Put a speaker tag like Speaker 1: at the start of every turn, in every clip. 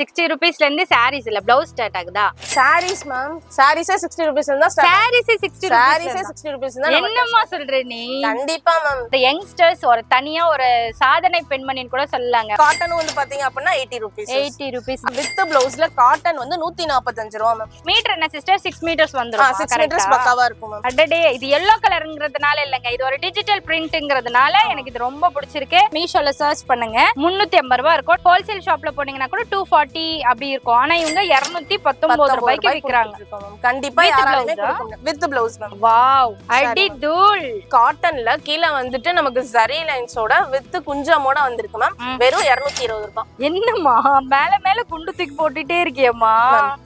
Speaker 1: 60 rupeesல இருந்து sarees இல்ல blouse start ஆகுதா?
Speaker 2: sarees மேம் sarees 60 rupees இருந்தா
Speaker 1: sarees 60
Speaker 2: sarees
Speaker 1: rupees
Speaker 2: 60 rupees இருந்தா
Speaker 1: என்னம்மா சொல்ற நீ?
Speaker 2: கண்டிப்பா மேம்.
Speaker 1: இந்த யங்ஸ்டர்ஸ் ஒரு தனியா ஒரு சாதனை பெண்மணின்னு கூட சொல்லலாங்க.
Speaker 2: காட்டன் வந்து பாத்தீங்க அப்படின்னா 80 rupees
Speaker 1: 80 rupees
Speaker 2: வித் பிளவுஸ்ல காட்டன் வந்து 145 ரூபாய் மேம்.
Speaker 1: மீட்டர் என்ன சிஸ்டர்? 6 meters வந்துரும்.
Speaker 2: 6 meters பக்காவா இருக்கும் மேம்.
Speaker 1: அடடே இது yellow கலர்ங்கிறதுனால இல்லங்க, இது ஒரு டிஜிட்டல் பிரிண்ட்ங்கிறதுனால எனக்கு இது ரொம்ப பிடிச்சிருக்கு. மீஷோல சர்ச் பண்ணுங்க, 350 ரூபாய் இருக்கும். ஹோல்சேல் ஷாப்ல போனீங்கன்னா கூட 240 அப்படி இருக்கும். ஆனா இவங்க 219 ரூபாய்க்கு விக்கிறாங்க.
Speaker 2: கண்டிப்பா யாராலுமே கொடுக்க முடியாது. With blouse ma'am.
Speaker 1: வாவ் அடி தூள்.
Speaker 2: காட்டன்ல கீழ வந்துட்டு நமக்கு ஜரி லைன்ஸோட வித் குஞ்சமோட வந்திருக்கு மேம். வெறும் 220 ரூபாய்.
Speaker 1: என்னம்மா மேல மேல குண்டு தூக்கி போட்டுட்டே இருக்கியம்மா,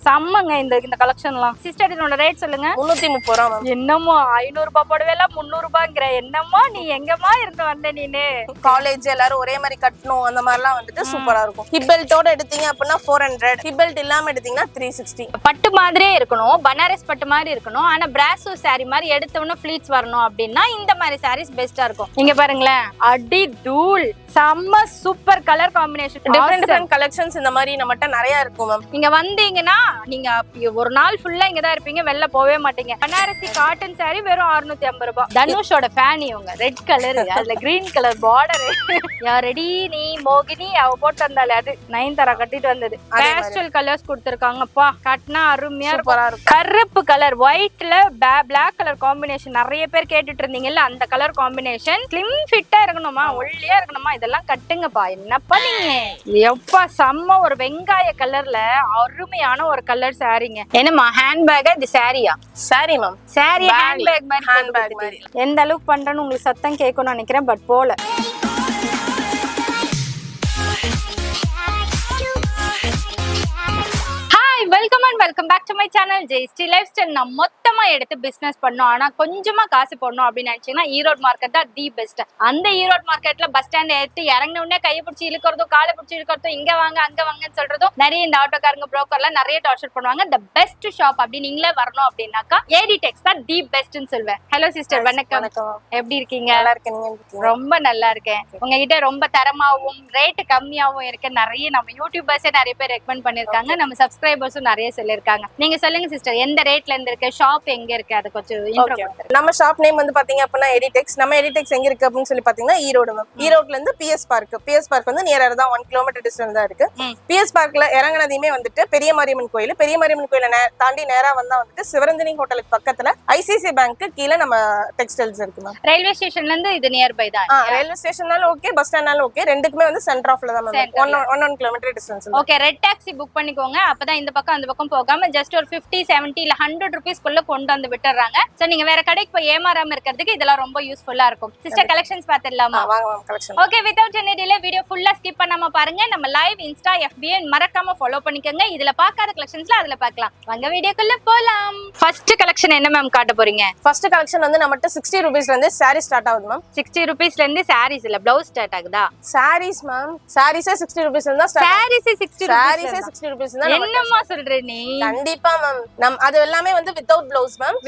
Speaker 1: செம்மங்க இந்த கலெக்ஷன்லாம். சிஸ்டர் இதோட ரேட் சொல்லுங்க.
Speaker 2: 330 ரூபாய் மேம்.
Speaker 1: என்னம்மா 500 ரூபாய் போடவேல 300 ரூபாய்ங்கற? என்னம்மா நீ எங்கம்மா இருந்து வந்த நீனு?
Speaker 2: காலேஜ் எல்லாரும் ஒரே மாதிரி கட்டணும் அந்த மாதிரிலாம் வந்துட்டு சூப்பரா இருக்கும். ஹிப் பெல்ட்டோட எடுத்தீங்க அப்படின்னா 400, ஹிப் பெல்ட் இல்லாம எடுத்தீங்கன்னா 360.
Speaker 1: பட்டு மாதிரியே இருக்கணும், பனாரஸ் பட்டு மாதிரி இருக்கணும், ஆனா பிராசோ saree மாதிரி எடுத்தவன ஃப்ளீட்ஸ் வரணும் அப்படின்னா இந்த மாதிரி sarees பெஸ்டா இருக்கும். இங்க பாருங்களேன், அடி தூள், செம்ம super colour combination.
Speaker 2: Different collections இந்த மாதிரி நம்மட்ட நிறைய இருக்கும் மேம்.
Speaker 1: இங்க வந்தீங்கன்னா நீங்க ஒரு நாள் ஃபுல்லா இங்க தான் இருப்பீங்க, வெளில போவே மாட்டீங்க. பனாரசி காட்டன் saree வெறும் 650 ரூபாய். தனுஷோட ஃபேன் இவங்க, ரெட் கலர் அதுல கிரீன் கலர் பார்டர். யாரடி நீ மோகினி அவ போட்டு வந்தாலே அது நயன்தாரா கட்டிட்டு வந்தது. பேஸ்டல் கலர்ஸ் கொடுத்திருக்காங்கப்பா, கட்டினா அருமையா இருக்கும். கருப்பு கலர் ஒயிட்ல பிளாக் கலர் காம்பினேஷன் நிறைய பேர் கேட்டுட்டு இருந்தீங்கல்ல, அந்த கலர் காம்பினேஷன். ஸ்லிம் ஃபிட்டா இருக்கணுமா, ஒல்லியா இருக்கணுமா, இதெல்லாம் கட்டுங்கப்பா. என்னப்பா நீங்க எப்பா செம்ம ஒரு வெங்காய கலர்ல அருமையான ஒரு கலர் சாரீங்க. என்னமா ஹேண்ட்பேக் இது? சாரியா?
Speaker 2: சாரி மேம்.
Speaker 1: சாரி ஹேண்ட்பேக் மாதிரி. எந்த அளவுக்கு பண்றேன்னு உங்களுக்கு சத்தம் கேட்கணும்னு நினைக்கிறேன், பட் போல. Welcome back to my channel Jayashree lifestyle. நான் மொத்தமா எடுத்து பிசினஸ் பண்ணோம், ஆனா கொஞ்சமா காசு போடணும் அப்படின்னு நினைச்சீங்கன்னா ஈரோடு மார்க்கெட் தான் தி பெஸ்ட். அந்த ஈரோடு மார்க்கெட்ல பஸ் ஸ்டாண்ட் எடுத்து இறங்கின உடனே கையை பிடிச்சி இழுக்கிறதும் காலை பிடிச்சி இழுக்கிறதும் இங்க வாங்க அங்க வாங்கன்னு சொல்றதும் நிறைய இந்த ஆட்டோக்காரங்க புரோக்கர்லாம் நிறைய டார்ச்சர் பண்ணுவாங்க. த பெஸ்ட் ஷாப் அப்படி நீங்களே வரணும் அப்படின்னாக்கா ஏடி டெக்ஸ் தான் தி பெஸ்ட்னு சொல்வேன். ஹலோ சிஸ்டர், வணக்கம். எப்படி இருக்கீங்க?
Speaker 2: நல்லா இருக்கேன்.
Speaker 1: ரொம்ப நல்லா இருக்கேன். உங்ககிட்ட ரொம்ப தரமாவும் ரேட் கம்மியாவும் இருக்க நிறைய நம்ம யூடியூபர்ஸே நிறைய பேர் ரெக்கமெண்ட் பண்ணிருக்காங்க, நம்ம சப்ஸ்கிரைபர்ஸும் நிறைய சொல்லிருக்காங்க. நீங்க சொல்லுங்க சிஸ்டர், எந்த ரேட்ல இருந்து இருக்கு, ஷாப் எங்க இருக்கு, அத கொஞ்சம் இன்ட்ரோ பண்ணுங்க.
Speaker 2: நம்ம ஷாப் நேம் வந்து பாத்தீங்க அப்படினா எடிடெக்ஸ். நம்ம எடிடெக்ஸ் எங்க இருக்கு அப்படினு சொல்லி பாத்தீங்கன்னா ஈரோடு மேம். ஈரோட்ல இருந்து பிஎஸ் பார்க் வந்து நியரா தான் 1 கிலோமீட்டர் டிஸ்டன்ஸ் தான் இருக்கு. பிஎஸ் பார்க்ல இறங்குனதையுமே வந்துட்டு பெரிய மாரியம்மன் கோயில தாண்டி நேரா வந்தா வந்துட்டு சிவரஞ்சனி ஹோட்டலுக்கு பக்கத்துல ஐசிசி பேங்க் கீழ நம்ம டெக்ஸ்டைல்ஸ் இருக்கு மேம்.
Speaker 1: ரயில்வே ஸ்டேஷன்ல இருந்து இது நியர் பை தான்.
Speaker 2: ரயில்வே ஸ்டேஷன்னால ஓகே, பஸ் ஸ்டாண்ட்னால ஓகே, ரெண்டுக்குமே வந்து சென்டர் ஆஃப்ல தான் ma'am. 1 kilometre distance.
Speaker 1: Okay, red taxi book பண்ணிக்கோங்க, அப்பதான் இந்த பக்கம் அந்த பக்கம் போகாம ஜஸ்ட் ஒரு 50, 70 இல்ல 100 ரூபீஸ் குள்ள கொண்டு வந்து விட்டுறாங்க. சோ நீங்க வேற கடைக்கு போய் ஏமாறாம இருக்கிறதுக்கு இதெல்லாம் ரொம்ப யூஸ்ஃபுல்லா இருக்கும். சிஸ்டர் கலெக்ஷன்ஸ் பாத்துடலாமா?
Speaker 2: வாங்க ma'am collection.
Speaker 1: Okay, without any delay video ஃபுல்லா ஸ்கிப் பண்ணாம பாருங்க. நம்ம லைவ் இன்ஸ்டா FB மறக்காம ஃபாலோ பண்ணிக்கங்க. இதுல பார்க்காத கலெக்ஷன்ஸ்ல அதுல பார்க்கலாம். வாங்க வீடியோக்குள்ள போலாம். ஃபர்ஸ்ட் கலெக்ஷன் என்ன மேம் காட்ட போறீங்க?
Speaker 2: ஃபர்ஸ்ட் கலெக்ஷன் வந்து நம்மட்ட 60 ரூபீஸ்ல இருந்து சாரி ஸ்டார்ட் ஆகுது மேம்.
Speaker 1: 60 ரூபீஸ்ல இருந்து sarees இல்ல blouse ஸ்டார்ட் ஆகுதா?
Speaker 2: sarees ma'am. sarees 60 ரூபீஸ்ல இருந்தா ஸ்டார்ட்.
Speaker 1: sarees 60
Speaker 2: ரூபீஸ் தான்.
Speaker 1: என்னம்மா சொல்ற நீ?
Speaker 2: கண்டிப்பா மேம். அது எல்லாமே வந்து வித்அவுட் பிளவுஸ் மேம்.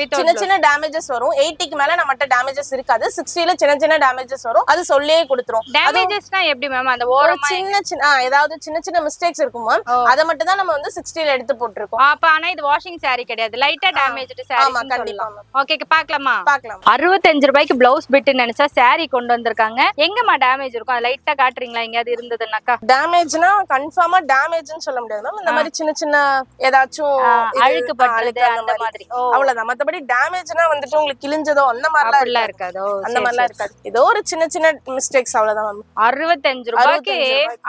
Speaker 2: சின்ன டேமேஜஸ் வரும். 80க்கு மேல நம்மட்ட டேமேஜஸ் இருக்காது. 60ல சின்ன டேமேஜஸ் வரும். அது சொல்லியே கொடுத்துறோம்.
Speaker 1: டேமேஜஸ்னா எப்படி மேம்? அந்த ஓரமா
Speaker 2: சின்ன ஏதாவது சின்ன மிஸ்டேக்ஸ் இருக்கும் மேம். அத மட்டும் தான் நம்ம வந்து 60ல எடுத்து போட்டுருக்கோம்.
Speaker 1: அப்ப ஆனா இது வாஷிங் saree கிடையாது, லைட்டா டேமேஜ்டு saree.
Speaker 2: ஆமா கண்டிப்பா மேம்.
Speaker 1: ஓகே, பார்க்கலாமா?
Speaker 2: பார்க்கலாம்.
Speaker 1: 65 ரூபாய்க்கு பிளவுஸ் பிட் நினைச்சா saree கொண்டு வந்திருக்காங்க. எங்கமா டேமேஜ் இருக்கும்? அது லைட்டா காட்டுறீங்களா எங்கயாவது இருந்ததுனாக்கா?
Speaker 2: டேமேஜ்னா கன்ஃபார்மா டேமேஜ்னு சொல்ல முடியாது மேம். இந்த மாதிரி சின்ன ஏதாச்சும்
Speaker 1: அழுக்கு பட்டது அந்த மாதிரி
Speaker 2: அவ்வளவுதான். மத்தபடி டேமேஜ்னா வந்துட்டு உங்களுக்கு கிழிஞ்சதோ அந்த மாதிரிலாம்
Speaker 1: இருக்காதோ?
Speaker 2: அந்த மாதிரிலாம் இருக்காது. ஏதோ ஒரு சின்ன மிஸ்டேக்ஸ் அவ்வளவுதான் மேம்.
Speaker 1: 65 ரூபாய்க்கு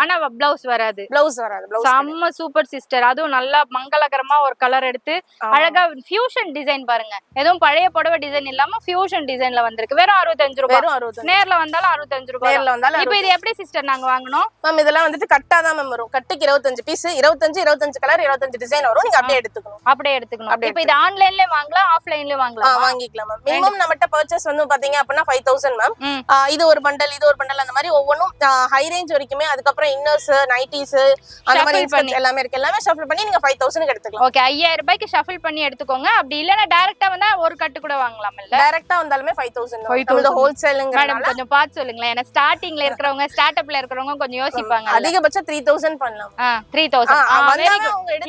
Speaker 1: ஆனா பிளவுஸ் வராது. செம்ம சூப்பர் சிஸ்டர். அதுவும் நல்லா மங்களகரமா ஒரு கலர் எடுத்து அழகா ஃபியூஷன் டிசைன் பாருங்க. எதுவும் பழைய புடவை டிசைன் இல்லாம ஃபியூஷன் டிசைன்ல வந்திருக்கு. வெறும் 65 ரூபாய். நேர்ல வந்தாலும் 65 ரூபாய். இப்போ இது எப்படி சிஸ்டர் நாங்க வாங்கணும்
Speaker 2: மேம்? இதெல்லாம் வந்துட்டு கட்டா தான் மேம் வரும். கட்டுக்கு 25 பீஸ், 25 கலர், 25 டிசைன் வரும். நீங்க அப்படியே எடுத்துக்கணும்.
Speaker 1: அப்படியே எடுத்துக்கணும். இப்போ இது ஆன்லைன்லயே வாங்கலாம், ஆஃப்லைன்லயே வாங்கலாம்?
Speaker 2: வாங்கிக்கலாம் மேம். மினிமம் நம்மட்ட பர்ச்சேஸ் வந்து பாத்தீங்க அப்படின்னா 5000 மேம். இது ஒரு பண்டல், இது ஒரு பண்டல், அந்த மாதிரி ஒவ்வொன்றும் ஹை ரேஞ்ச் வரைக்குமே. அதுக்கப்புறம் இன்னர்ஸ், நைட்டிஸ் அந்த மாதிரி எல்லாமே இருக்கு. எல்லாமே ஷஃபிள் பண்ணி நீங்க 5000க்கு எடுத்துக்கலாம்.
Speaker 1: ஓகே, 5000 ரூபாய்க்கு ஷஃபிள் பண்ணி எடுத்துக்கோங்க. அப்படி இல்லனா டைரக்டா வந்தா ஒரு கட்டு கூட வாங்கலாம் இல்ல?
Speaker 2: டைரக்டா வந்தாலுமே 5000. நம்மளோட ஹோல்சேல்ங்கறனால
Speaker 1: மேடம் கொஞ்சம் பார்த்து சொல்லுங்களேன். ஏன்னா ஸ்டார்டிங்ல இருக்கறவங்க, ஸ்டார்ட் அப்ல இருக்கறவங்க கொஞ்சம் யோசிப்பாங்க.
Speaker 2: அதிகபட்சம் 3000 பண்ணலாம்.
Speaker 1: 3000.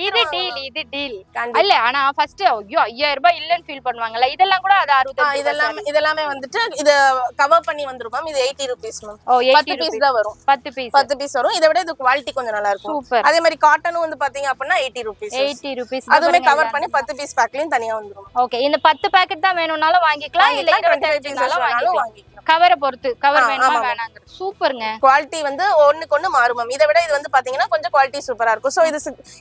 Speaker 2: இது
Speaker 1: டீல், இது டீல். இல்ல ஆனா ஃபர்ஸ்ட் ஐயோ 5000 ரூபாய் இல்லன்னு ஃபீல் பண்ணுவாங்கல. இதெல்லாம் கூட அது 65.
Speaker 2: இதெல்லாம் வந்துட்டு இது கவர் பண்ணி வந்துரும் மேம். இது 80 ரூபீஸ் மேம். 10 பீஸ் தான் வரும். 10 பீஸ் வரும். இதை விட இது குவாலிட்டி கொஞ்சம் நல்லா இருக்கும்.
Speaker 1: சூப்பர்.
Speaker 2: அதே மாதிரி காட்டனும் வந்து பாத்தீங்க அப்படின்னா 80 ரூபீஸ்.
Speaker 1: 80 ரூபீஸ்.
Speaker 2: அதுமே கவர் பண்ணி 10 பீஸ் பேக்லயும் தனியா வந்துரும்.
Speaker 1: ஓகே, இந்த 10 பாக்கெட் தான் வேணும்னாலும் வாங்கிக்கலாம், இல்ல 25 பீஸ்னாலும் வாங்கிக்கலாம். கவரை பொறுத்து, கவர் வேணுமா வேணாங்கிறது. சூப்பர்ங்க.
Speaker 2: குவாலிட்டி வந்து ஒண்ணுக்கு ஒண்ணு மாறும் மேம். இதை விட இது வந்து பாத்தீங்கன்னா கொஞ்சம் குவாலிட்டி சூப்பரா இருக்கும். சோ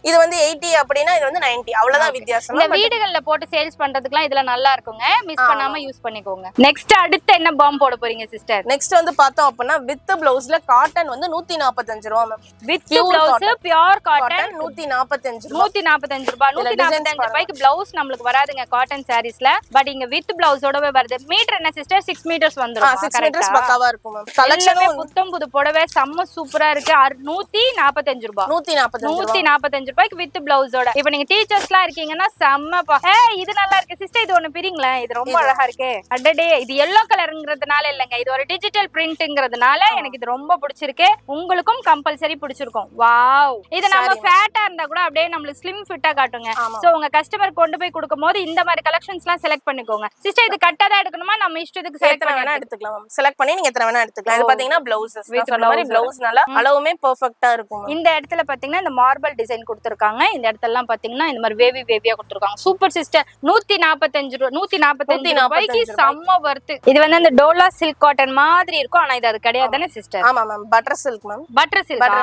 Speaker 2: இது வந்து 80 அப்படின்னா இது வந்து 90, அவ்வளவுதான் வித்தியாசம்.
Speaker 1: இந்த வீடுகள்ல போட்டு சேல்ஸ் பண்றதுக்குலாம் இதெல்லாம் நல்லா இருக்குங்க. மிஸ் பண்ணாம யூஸ் பண்ணிக்கோங்க. நெக்ஸ்ட் அடுத்து என்ன பாம் போட போறீங்க சிஸ்டர்?
Speaker 2: நெக்ஸ்ட் வந்து பார்த்தோம் அப்படின்னா வித் பிளவுஸ்ல காட்டன் வந்து 145 ரூபாய் ma'am.
Speaker 1: With blouse pure cotton
Speaker 2: 145 ரூபாய்.
Speaker 1: 145 ரூபாய். 145 ரூபாய்க்கு பிளவுஸ் நமக்கு வராதுங்க காட்டன் சாரீஸ்ல. பட் இங்க வித் பிளவுஸோடவே வருது. மீட்டர் என்ன சிஸ்டர்? 6 மீட்டர்ஸ் வந்துரும்.
Speaker 2: 6 மீட்டர்ஸ் பக்காவா இருக்கும் மேம். கலெக்ஷனும்
Speaker 1: புத்தம் புது புடவை செம்ம சூப்பரா இருக்கு. 145 ரூபாய். 145 ரூபாய்க்கு வித் பிளவுஸோட. இப்போ நீங்க டீச்சர்ஸ்லாம் இருக்கீங்கன்னா செம்மப்பா. இது நல்லா இருக்கு சிஸ்டர். இது ஒன்னு பிரிங்களா? இது ரொம்ப அழகா இருக்கு. அடடே, இது yellow கலர்ங்கிறதுனால இல்லங்க, இது ஒரு டிஜிட்டல் பிரிண்ட்ங்கிறதுனால எனக்கு இது ரொம்ப பிடிச்சிருக்கு. உங்களுக்கும் கம்பல்சரி பிடிச்சிருக்கும். வாவ். இது நம்ம ஃபேட்டா இருந்தா கூட அப்படியே நம்மளுக்கு ஸ்லிம் ஃபிட்டா காட்டுங்க. சோ உங்க கஸ்டமர் கொண்டு போய் கொடுக்கும்போது இந்த மாதிரி கலெக்ஷன்ஸ்லாம் செலக்ட் பண்ணிக்கோங்க. சிஸ்டர் இது கட்டா தான் எடுக்கணுமா? நம்ம இஷ்டத்துக்கு செலக்ட் பண்ணி
Speaker 2: எடுத்துக்கலாம். செலக்ட் பண்ணி நீங்க எத்தனை வேணா எடுத்துக்கலாம். இது பாத்தீங்கன்னா பிளவுஸஸ். நான் சொன்ன மாதிரி பிளவுஸ் நல்லா அளவுமே பெர்ஃபெக்ட்டா இருக்கும்.
Speaker 1: இந்த இடத்துல பாத்தீங்கன்னா இந்த மார்பிள் டிசைன் கொடுத்திருக்காங்க. இந்த இடத்தெல்லாம் பாத்தீங்கன்னா இந்த மாதிரி வேவியா கொடுத்திருக்காங்க. Super sister. 145 ரூபாய்க்கு செம்ம வர்த். இது வந்து அந்த டோலா சில்க் காட்டன் மாதிரி இருக்கும். ஆனா இது அது கிடையாது தானே சிஸ்டர்?
Speaker 2: ஆமா ma'am, butter silk ma'am.
Speaker 1: Butter silk.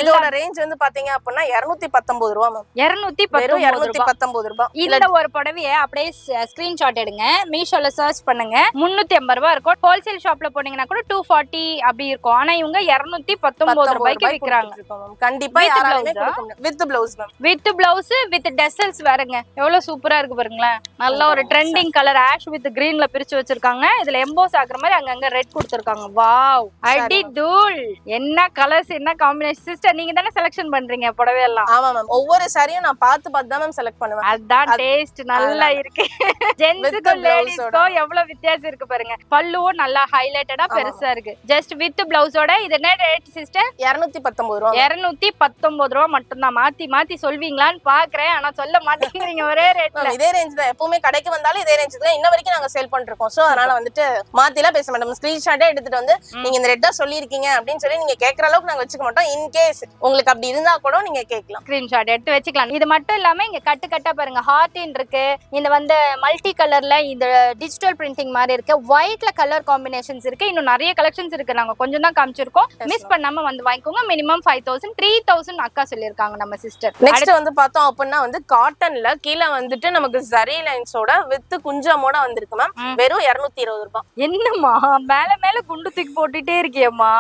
Speaker 2: இதோட ரேஞ்ச் வந்து பாத்தீங்க அப்படின்னா 219 ரூபாய் மேம். 219 ரூபாய்.
Speaker 1: இந்த ஒரு புடவையை அப்படியே ஸ்கிரீன்ஷாட் எடுங்க, மீஷோல சர்ச் பண்ணுங்க. 350 ரூபாய் இருக்கும். ஹோல்சேல் ஷாப்ல போனீங்கன்னா கூட 240 அப்படி இருக்கும். ஆனா இவங்க 219 ரூபாய்க்கு விக்கிறாங்க.
Speaker 2: கண்டிப்பா யாராலுமே கொடுக்க முடியாது. With blouse ma'am.
Speaker 1: With blouse with tassels வரங்க. எவ்வளவு சூப்பரா இருக்கு பாருங்களேன். நல்ல ஒரு ட்ரெண்டிங் கலர் ஆஷ் வித் கிரீன்ல பிரிச்சு வச்சிருக்காங்க. இதுல எம்போஸ் ஆகுற மாதிரி அங்கங்க ரெட் கொடுத்திருக்காங்க. வாவ், அடி தூள். என்ன கலர்ஸ், என்ன காம்பினேஷன். சிஸ்டர் நீங்க தானே செலக்ஷன் பண்றீங்க புடவை எல்லாம்?
Speaker 2: ஆமா மேம், ஒவ்வொரு சாரியும் நான் பார்த்து தான் மேம் செலக்ட் பண்ணுவேன்.
Speaker 1: அதான் டேஸ்ட் நல்லா இருக்கு. ஜென்ஸ்க்கும் லேடிஸ்க்கும் எவ்வளவு வித்தியாசம் இருக்கு பாருங்க. பல்லுவும் நல்லா ஹைலைட்டடா பெருசா இருக்கு. ஜஸ்ட் வித் பிளவுஸோட. இது என்ன ரேட் சிஸ்டர்?
Speaker 2: 219 ரூபாய்.
Speaker 1: 219 ரூபாய் மட்டும் தான். மாத்தி சொல்வீங்களான்னு பாக்குறேன், ஆனா சொல்ல மாட்டேங்கிறீங்க. ஒரே ரேட்ல.
Speaker 2: இதே ரேஞ்ச் தான். எப்பவுமே கடைக்கு வந்தாலும் இதே ரேஞ்ச் தான். இன்ன வரைக்கும் நாங்க சேல் பண்ணிருக்கோம். சோ அதனால வந்துட்டு மாத்திலாம் பேச மாட்டோம். ஸ்கிரீன்ஷாட்டே எடுத்துட்டு வந்து நீங்க இந்த ரேட்டா சொல்லிருக்கீங்க அப்படின்னு சொல்லி நீங்க கேக்குற அளவுக்கு நாங்க வச்சுக்க மாட்டோம். இன் கேஸ் உங்களுக்கு அப்படி இருந்தா கூட நீங்க கேட்கலாம்.
Speaker 1: ஸ்கிரீன்ஷாட் எடுத்து வச்சுக்கலாம். இது மட்டும் இல்லாம இங்க கட்டா பாருங்க, ஹார்டின் இருக்கு. இந்த வந்து மல்டி கலர்ல இந்த டிஜிட்டல் பிரிண்டிங் மாதிரி இருக்கு. ஒயிட்ல கலர் காம்பினேஷன்ஸ் இருக்கு. இன்னும் நிறைய கலெக்ஷன்ஸ் இருக்கு. நாங்க கொஞ்சம் தான் காமிச்சிருக்கோம். மிஸ் பண்ணாம வந்து வாங்கிக்கோங்க. மினிமம் 5000, 3000 அக்கா சொல்லிருக்காங்க நம்ம சிஸ்டர்.
Speaker 2: நெக்ஸ்ட் வந்து பார்த்தோம் அப்படின்னா வந்து காட்டன்ல கீழ வந்துட்டு நமக்கு ஜரி லைன்ஸோட வித் குஞ்சமோட வந்திருக்கு மேம். வெறும் 220 ரூபாய்.
Speaker 1: என்னம்மா மேல குண்டு தூக்கி போட்டுட்டே இருக்கியம்மா?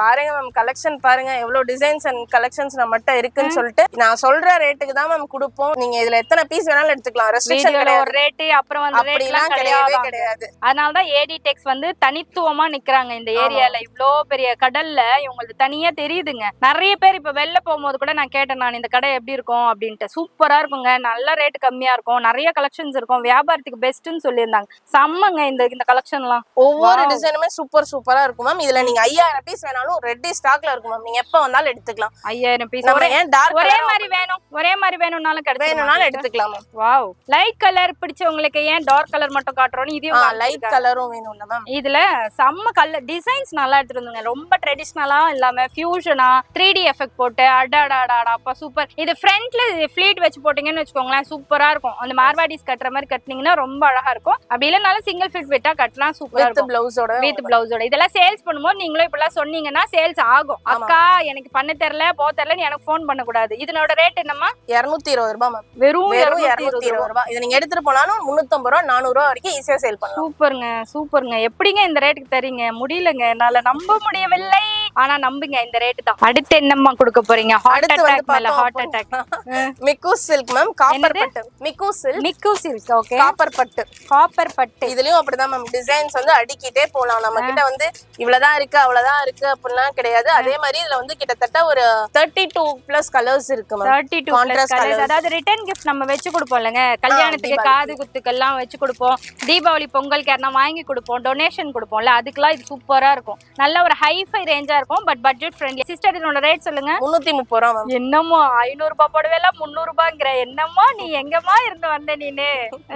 Speaker 2: பாருங்க மேம், கலெக்ஷன் பாருங்க எவ்வளவு டிசைன்ஸ் அண்ட் கலெக்ஷன்ஸ் நம்மட்ட இருக்குன்னு சொல்லிட்டு நான் சொல்ற ரேட்டுக்கு தான் மேம் கொடுப்போம். நீங்க இதுல எத்தனை பீஸ் வேணாலும் எடுத்துக்கலாம். ரெஸ்ட்ரிக்ஷன் கிடையாது. ஒரு
Speaker 1: ரேட் அப்புறம் வந்து ரேட்லாம் கிடையாது. அதனால தான் ஏடிடெக்ஸ் வந்து தனித்துவமா நிக்கறாங்க இந்த ஏரியால. இவ்ளோ பெரிய கடல்ல இவங்களுக்கு தனியா தெரியுதுங்க. நிறைய பேர் இப்ப வெளில போகும்போது கூட நான் கேட்டேன், நான் இந்த கடை எப்படி இருக்கும் அப்படின்ட்டு. சூப்பரா இருக்குங்க, நல்ல ரேட் கம்மியா இருக்கும், நிறைய கலெக்ஷன்ஸ் இருக்கும், வியாபாரத்துக்கு பெஸ்ட்னு சொல்லியிருந்தாங்க. செம்மங்க இந்த கலெக்ஷன்லாம்.
Speaker 2: ஒவ்வொரு டிசைனுமே சூப்பரா இருக்கும் மேம். இதுல நீங்க 5000 பீஸ் வேணாலும் ரெடி ஸ்டாக்ல இருக்கும் மேம். நீங்க எப்ப வந்தாலும் எடுத்துக்கலாம்.
Speaker 1: 5000 பீஸ் ஒரே மாதிரி வேணும்னாலும்
Speaker 2: எடுத்துக்கலாம் மேம்.
Speaker 1: வாவ். லைட் கலர் பிடிச்சவங்களுக்கு ஏன் டார்க் கலர் மட்டும் காட்டுறோம்? இதுவும்
Speaker 2: லைட் கலரும் வேணும்ல மேம்.
Speaker 1: இதுல செம்ம கலர் டிசைன்ஸ் நல்லா எடுத்துருந்துங்க. ரொம்ப ட்ரெடிஷனலா இல்லாம ஃபியூஷனா 3D எஃபெக்ட் போட்டு அடாடாடாடாப்பா சூப்பர். இது ஃப்ரண்ட்ல ஃபிளீட் வச்சு போட்டீங்கன்னு வச்சுக்கோங்களேன், சூப்பரா இருக்கும். அந்த மார்வாடிஸ் கட்டுற மாதிரி கட்டினீங்கன்னா ரொம்ப அழகா இருக்கும். அப்படி இல்லனாலும் சிங்கிள் ஃபிட் வெட்டா கட்டலாம், சூப்பரா இருக்கும். வித் பிளவுஸோட இதெல்லாம் சேல்ஸ் பண்ணும்போது நீங்களும் இப்பெல்லாம் சொன்னீங்கன்னா சேல்ஸ் ஆகும். அக்கா எனக்கு பண்ண தெரியல தெரியல எனக்கு போன் பண்ண கூடாது. இதனோட ரேட் என்னமா?
Speaker 2: 220 ரூபாய் மேம்.
Speaker 1: வெறும்
Speaker 2: 220 ரூபாய். இத நீங்க எடுத்துட்டு போனாலும் 350 ரூபாய் 400 ரூபாய் வரைக்கும் ஈஸியா சேல் பண்ணலாம்.
Speaker 1: சூப்பருங்க. எப்படிங்க இந்த ரேட்டுக்கு தரீங்க? முடியலங்க, என்னால நம்ப முடியவில்லை. ஆனா நம்புங்க இந்த ரேட் தான். அடுத்து என்னம்மா கொடுக்க போறீங்க? ஹார்ட்
Speaker 2: அடுத்து வந்து
Speaker 1: அட்டாக் மேல ஹார்ட் அட்டாக்.
Speaker 2: மிக்கு சில்க் மேம், காப்பர் பட்டு. மிக்கு சில்க்,
Speaker 1: மிக்கு சில்க். ஓகே,
Speaker 2: காப்பர் பட்டு.
Speaker 1: காப்பர் பட்டு.
Speaker 2: இதுலயும் அப்படிதான் மேம், டிசைன்ஸ் வந்து அடிக்கிட்டே போலாம். நம்ம கிட்ட வந்து இவ்வளவுதான் இருக்கு அவ்வளவுதான் இருக்கு அப்படிலாம் கிடையாது. அதே மாதிரி இதுல வந்து கிட்டத்தட்ட ஒரு 32+ கலர்ஸ் இருக்கு மேம்.
Speaker 1: 32+ கலர்ஸ். அதாவது ரிட்டர்ன் கிஃப்ட் நம்ம வச்சு கொடுப்போம்லங்க, கல்யாணத்துக்கு காது குத்துக்கெல்லாம் வச்சு கொடுப்போம், தீபாவளி பொங்கலுக்கு யாரா வாங்கி கொடுப்போம், டொனேஷன் கொடுப்போம்ல, அதுக்கெல்லாம் இது சூப்பரா இருக்கும். நல்ல ஒரு ஹைஃபை ரேஞ்சா இருக்கும், பட் பட்ஜெட் ஃப்ரெண்ட்லி. சிஸ்டர் இதோட ரேட் சொல்லுங்க.
Speaker 2: 330 ரூபா மேம்.
Speaker 1: என்னமோ 500 ரூபாய் போடவேல 300 ரூபாய்ங்கற. என்னமோ நீ எங்கமா இருந்து வந்த நீனே?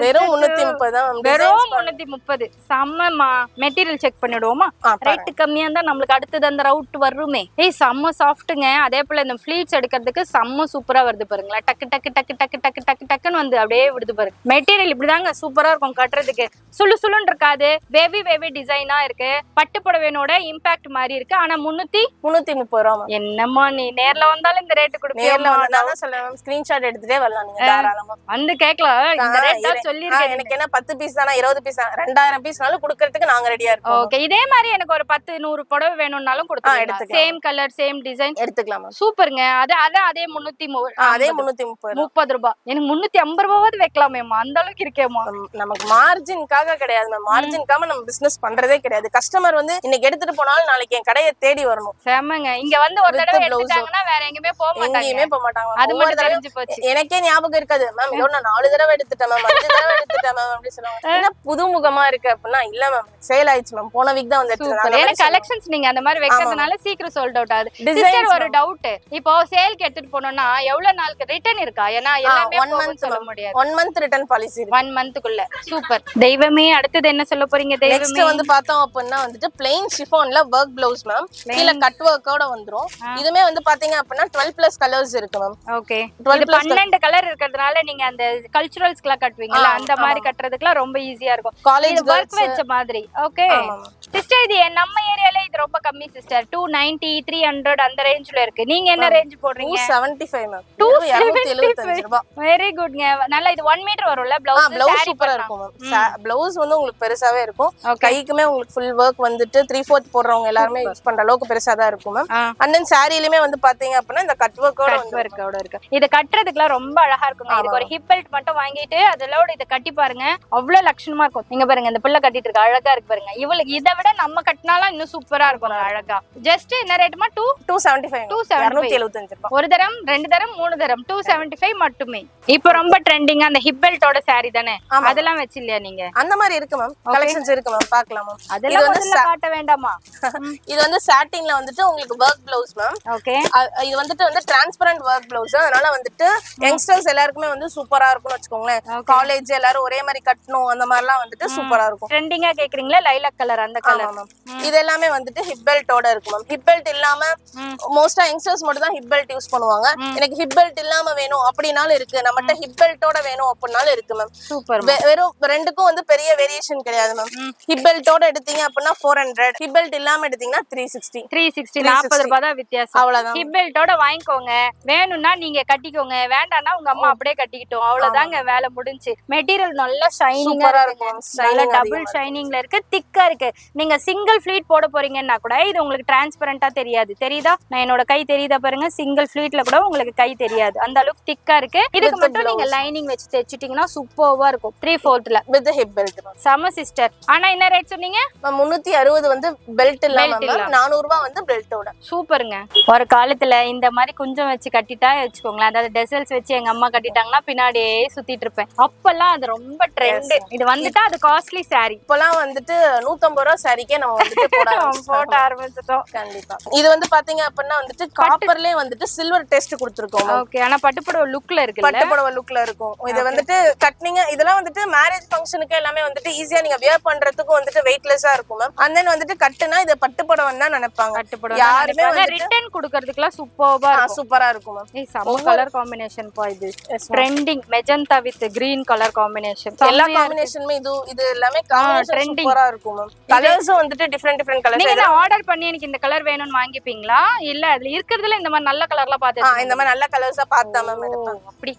Speaker 2: வெறும் 330 தான் மேம்.
Speaker 1: வெறும் 330. செம்மமா. மெட்டீரியல் செக் பண்ணிடுவோமா? ரேட் கம்மியா இருந்தா நமக்கு அடுத்தது அந்த ரவுட் வருமே. ஏய் செம்ம சாஃப்ட்டுங்க. அதே போல இந்த ஃப்ளீட்ஸ் எடுக்கிறதுக்கு செம்ம சூப்பரா வருது பாருங்களேன். டக்கு டக்கு டக்கு டக்கு டக்கு டக்கு டக்குன்னு வந்து அப்படியே விடுது பாருங்க. மெட்டீரியல் இப்படிதாங்க சூப்பரா இருக்கும் கட்டுறதுக்கு. சுளு சுளுன்னு இருக்காது, வேவி வேவி டிசைனா இருக்கு. பட்டு புடவையோட இம்பாக்ட் மாதிரி இருக்கு. ஆனா
Speaker 2: 330 ரூபா மேம்.
Speaker 1: என்னம்மா நீ நேர்ல வந்தாலும் இந்த ரேட் கொடுப்பியா?
Speaker 2: நேர்ல வந்து நான் தான் சொல்றேன் மேம், ஸ்கிரீன்ஷாட் எடுத்துட்டே வரலாம் நீங்க தாராளமா.
Speaker 1: வந்து கேக்கலாம் இந்த ரேட் தான் சொல்லிருக்கேன்.
Speaker 2: எனக்கு என்ன 10 பீஸ் தானா 20 பீஸ் 2000 பீஸ்னாலும் கொடுக்கிறதுக்கு நாங்க ரெடியா இருக்கோம்.
Speaker 1: ஓகே, இதே மாதிரி எனக்கு ஒரு 10 100 புடவை வேணும்னாலும் கொடுத்துக்கலாம். சேம் கலர் சேம் டிசைன்
Speaker 2: எடுத்துக்கலாம் மேம்.
Speaker 1: சூப்பர்ங்க. அதே 330.
Speaker 2: அதே 330
Speaker 1: ரூபாய். எனக்கு 350 ரூபாவது வைக்கலாமேமா, அந்த அளவுக்கு இருக்கேமா.
Speaker 2: நமக்கு மார்ஜின்காக கிடையாது மேம், மார்ஜின்காக நம்ம பிசினஸ் பண்றதே கிடையாது. கஸ்டமர் வந்து இன்னைக்கு எடுத்துட்டு போனாலும் நாளைக்கு என் கடையை தேடி வரணும்.
Speaker 1: செமங்க. இங்க வந்து ஒரு தடவை எடுத்துட்டாங்கன்னா வேற எங்கேயுமே போக மாட்டாங்க.
Speaker 2: எங்கேயுமே போக மாட்டாங்க.
Speaker 1: அது மட்டும் தெரிஞ்சு போச்சு.
Speaker 2: எனக்கே ஞாபகம் இருக்காது மேம், இதோட நான் 4 தடவை எடுத்துட்டேன் மேம், 5 தடவை எடுத்துட்டேன் மேம் அப்படி சொல்லுவாங்க. என்ன புதுமுகமா இருக்கு அப்படின்னா, இல்ல மேம் சேல் ஆயிடுச்சு மேம், போன வீக் தான் வந்து எடுத்துட்டேன்.
Speaker 1: எனக்கு கலெக்ஷன்ஸ் நீங்க அந்த மாதிரி வைக்கிறதுனால சீக்கிரம் சோல்ட் அவுட் ஆகுது. சிஸ்டர் ஒரு டவுட், இப்போ சேல்க்கு எடுத்துட்டு போனோம்னா எவ்வளவு நாளுக்கு ரிட்டர்ன் இருக்கா? ஏன்னா எல்லாமே
Speaker 2: 1 மந்த் சொல்ல முடியாது. 1 மந்த் ரிட்டர்ன் பாலிசி இருக்கு.
Speaker 1: 1 மந்த்க்குள்ள. சூப்பர். தெய்வமே, அடுத்து என்ன சொல்ல போறீங்க? தெய்வமே
Speaker 2: நெக்ஸ்ட் வந்து பார்த்தோம் அப்படின்னா வந்துட்டு plain chiffon-ல வர்க் ப்ளவுஸ் மேம், கீழ கட் வர்க்கோட வந்துரும். இதுமே வந்து பாத்தீங்க அப்படின்னா 12+ கலர்ஸ் இருக்கு மேம்.
Speaker 1: ஓகே, 12 கலர் இருக்கிறதுனால நீங்க அந்த கல்ச்சுரல்ஸ்க்குலாம் கட்டுவீங்கல, அந்த மாதிரி கட்டுறதுக்குலாம் ரொம்ப ஈஸியா இருக்கும்.
Speaker 2: காலேஜ்
Speaker 1: வர்க் வெச்ச மாதிரி. ஓகே சிஸ்டர், இது நம்ம ஏரியால இது ரொம்ப கம்மி சிஸ்டர். 290 300 அந்த ரேஞ்ச்ல இருக்கு. நீங்க என்ன ரேஞ்ச் போடுறீங்க?
Speaker 2: 275 மேம். 275 ரூபாய்.
Speaker 1: வெரி குட்ங்க. நல்லா இது 1 மீட்டர் வரும்ல ப்ளவுஸ்?
Speaker 2: ப்ளவுஸ் சூப்பரா இருக்கும் மேம். ப்ளவுஸ் வந்து உங்களுக்கு பெருசாவே இருக்கும். கைக்குமே உங்களுக்கு ஃபுல் வர்க் வந்துட்டு 3/4 போடுறவங்க எல்லாரும் யூஸ் பண்ற அளவுக்கு பெருசா தான் இருக்கும் மேம். அண்ட் தென் சாரிலயுமே வந்து பாத்தீங்க அப்படின்னா இந்த கட் வர்க்கோட
Speaker 1: இருக்கு. இது கட்டுறதுக்குலாம் ரொம்ப அழகா இருக்குங்க. இதுக்கு ஒரு ஹிப் பெல்ட் மட்டும் வாங்கிட்டு அதோட இத கட்டி பாருங்க, அவ்வளவு லட்சணமா இருக்கும். நீங்க பாருங்க இந்த பிள்ளை கட்டிட்டு இருக்கு, அழகா இருக்கு பாருங்க. இவளுக்கு இதை விட நம்ம கட்டினாலும் இன்னும் சூப்பரா இருக்கும் அழகா. ஜஸ்ட் என்ன ரேட்மா?
Speaker 2: 275
Speaker 1: ஒரு தரம் 2 தரம் 3 தரம் 275 மட்டுமே. இப்போ ரொம்ப ட்ரெண்டிங்கா அந்த ஹிப் பெல்ட்டோட சாரி தானே, அதெல்லாம் வச்சு இல்லையா நீங்க?
Speaker 2: அந்த மாதிரி இருக்கு மேம், கலெக்ஷன்ஸ் இருக்கு மேம், பார்க்கலாம் மேம்.
Speaker 1: அதெல்லாம் வந்து காட்ட வேண்டாமா?
Speaker 2: இது வந்து சாட்டின்ல வந்துட்டு உங்களுக்கு வர்க் ப்ளவுஸ் மேம்.
Speaker 1: ஓகே,
Speaker 2: இது வந்துட்டு டிரான்ஸ்பரண்ட் வர்க் ப்ளவுஸ், அதனால வந்துட்டு யங்ஸ்டர்ஸ் எல்லாருக்குமே வந்து சூப்பரா இருக்கும்னு வச்சுக்கோங்களேன். காலேஜ் எல்லாரும் ஒரே மாதிரி கட்டணும் அந்த மாதிரிலாம் வந்துட்டு சூப்பரா இருக்கும்.
Speaker 1: ட்ரெண்டிங்கா கேக்குறீங்களா? லைலாக் கலர் அந்த கலர்
Speaker 2: மேம். இது எல்லாமே வந்துட்டு ஹிப் பெல்ட்டோட இருக்கு மேம். ஹிப் பெல்ட் இல்லாம மோஸ்டா யங்ஸ்டர்ஸ் மட்டும் தான் ஹிப் பெல்ட் யூஸ் பண்ணுவாங்க. எனக்கு ஹிப் பெல்ட் இல்லாம வேணும் அப்படினாலும் இருக்கு, நம்மட்ட ஹிப் பெல்ட்டோட வேணும் அப்படினாலும் இருக்கு மேம். சூப்பர். வெறும் ரெண்டுக்கும் வந்து பெரிய வேரியேஷன் கிடையாது மேம். ஹிப் பெல்ட்டோட எடுத்தீங்க அப்படின்னா 400, ஹிப் பெல்ட் இல்லாம எடுத்தீங்கன்னா 360
Speaker 1: 40 ரூபாய் தான் வித்தியாசம்.
Speaker 2: அவ்வளவுதான்.
Speaker 1: ஹிப் பெல்ட்டோட வாங்கிக்கோங்க, வேணும்னா நீங்க கட்டிக்கோங்க, வேண்டாம்னா உங்க அம்மா அப்படியே கட்டிக்கிட்டோம், அவ்வளவுதாங்க, வேலை முடிஞ்சு. மெட்டீரியல் நல்லா ஷைனிங்கா இருக்கு, நல்ல டபுள் ஷைனிங்ல இருக்கு, திக்கா இருக்கு. நீங்க சிங்கிள் ஃப்ளீட் போட போறீங்கன்னா கூட இது உங்களுக்கு டிரான்ஸ்பரண்டா தெரியாது. தெரியுதா? நான் என்னோட கை தெரியுதா பாருங்க, சிங்கிள் ஃப்ளீட்ல கூட உங்களுக்கு கை தெரியாது, அந்த அளவுக்கு திக்கா இருக்கு. இதுக்கு மட்டும் நீங்க லைனிங் வச்சு தைச்சிட்டீங்கன்னா சூப்பர்வா இருக்கும். 3/4
Speaker 2: வித் ஹிப் பெல்ட்.
Speaker 1: சம சிஸ்டர். ஆனா என்ன ரேட் சொன்னீங்க?
Speaker 2: 360 வந்து பெல்ட் இல்லாம, 400 ரூபாய் வந்து பெல்ட்டோட.
Speaker 1: சூப்பருங்க. ஒரு காலத்துல இந்த மாதிரி குஞ்சம் வச்சு கட்டிட்டா வச்சுக்கோங்களேன், அதாவது டெசல்ஸ் வச்சு எங்க அம்மா கட்டிட்டாங்கன்னா பின்னாடியே சுத்திட்டு இருப்பேன். அப்பெல்லாம் அது ரொம்ப ட்ரெண்ட். இது வந்துட்டா அது காஸ்ட்லி சாரி.
Speaker 2: இப்பெல்லாம் வந்துட்டு 150 ரூபாய் சாரிக்கே நம்ம வந்துட்டு போட
Speaker 1: ஆரம்பிச்சிட்டோம்.
Speaker 2: கண்டிப்பா. இது வந்து பாத்தீங்க அப்படின்னா வந்துட்டு காப்பர்லயே வந்துட்டு சில்வர் டெஸ்ட் கொடுத்திருக்கோம்.
Speaker 1: ஓகே, ஆனா பட்டுப்புடவை லுக்ல இருக்கு,
Speaker 2: பட்டுப்புடவை லுக்ல இருக்கும். இது வந்துட்டு கட்னிங்க இதெல்லாம் வந்துட்டு மேரேஜ் ஃபங்க்ஷனுக்கு எல்லாமே வந்துட்டு ஈஸியா நீங்க வியர் பண்றதுக்கு வந்துட்டு வெயிட்லெஸ்ஸா இருக்கும் மேம். அண்ட் தென் வந்துட்டு கட்டுனா இது பட்டுப்புடவைன்னு தான் நினைப்பாங்க. யாருமே வந்து
Speaker 1: ரிட்டர்ன் கொடுக்கிறதுக்குலாம் சூப்பர்வா இருக்கும்,
Speaker 2: சூப்பரா இருக்கும் மேம்.
Speaker 1: ஏய் சம கலர் காம்பினேஷன் பா இது. Trending magenta with green colour combination.
Speaker 2: எல்லா காம்பினேஷனுமே இது எல்லாமே காம்பினேஷன் சூப்பரா இருக்கும் மேம். கலர்ஸும் வந்துட்டு டிஃபரெண்ட் கலர்ஸ்.
Speaker 1: நீங்க ஆர்டர் பண்ணி எனக்கு இந்த கலர் வேணும்னு வாங்கிப்பீங்களா இல்ல அதுல இருக்கிறதுல இந்த மாதிரி நல்ல கலர்லாம் பாத்து
Speaker 2: இந்த மாதிரி நல்ல கலர்ஸா பார்த்தா மேம் எடுப்பேன்.
Speaker 1: அப்படி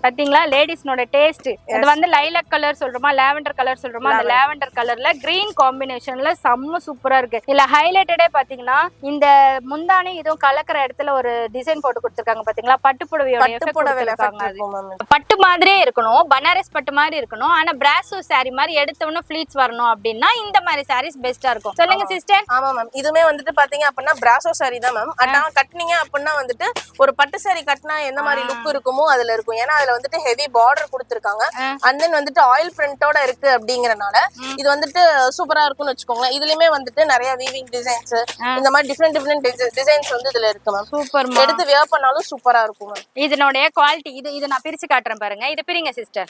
Speaker 1: பாத்தீங்களா லேடிஸ்னோட டேஸ்ட். இது வந்து லைலாக் கலர் சொல்றோமா லாவெண்டர் கலர் சொல்றோமா அந்த லாவெண்டர் கலர்ல கிரீன் காம்பினேஷன்ல செம்ம சூப்பரா இருக்கு. இல்ல ஹைலைட்டடே பாத்தீங்கன்னா இந்த முந்தானி இதுவும் கலக்கிற இடத்துல ஒரு டிசைன் போட்டு கொடுத்திருக்காங்க பாத்தீங்களா பட்டு புடவையோட எஃபெக்ட் கொடுத்திருக்காங்க. பட்டு மாதிரியே இருக்கணும் பனாரஸ் பட்டு மாதிரி இருக்கணும் ஆனா பிராசோ saree மாதிரி எடுத்தவன ஃப்ளீட்ஸ் வரணும் அப்படின்னா இந்த மாதிரி sarees பெஸ்டா இருக்கும். சொல்லுங்க சிஸ்டர்.
Speaker 2: ஆமா மேம் இதுமே வந்துட்டு பாத்தீங்க அப்படின்னா பிராசோ saree தான் மேம். ஆனா கட்டினீங்க அப்படின்னா வந்துட்டு ஒரு பட்டு saree கட்டினா எந்த மாதிரி லுக் இருக்குமோ அதுல இருக்கும். ஏன்னா அதுல வந்துட்டு ஹெவி பார்டர் கொடுத்திருக்காங்க அண்ட் தென் வந்துட்டு ஆயில் பிரிண்டோட இருக்கு அப்படிங்கறனால இது வந்துட்டு சூப்பரா இருக்கும்னு வச்சுக்கோங்களேன். இதுலயுமே வந்துட்டு நிறைய வீவிங் டிசைன்ஸ் இந்த மாதிரி டிஃபரெண்ட் டிசைன்ஸ் வந்து இதுல இருக்கு மேம்.
Speaker 1: சூப்பர்
Speaker 2: எடுத்து வியர் பண்ணாலும் சூப்பரா இருக்கும் மேம்.
Speaker 1: இதனுடைய குவாலிட்டி இது நான் பிரிச்சு காட்டுறேன் பாருங்க. இது பிரிங்க சிஸ்டர்.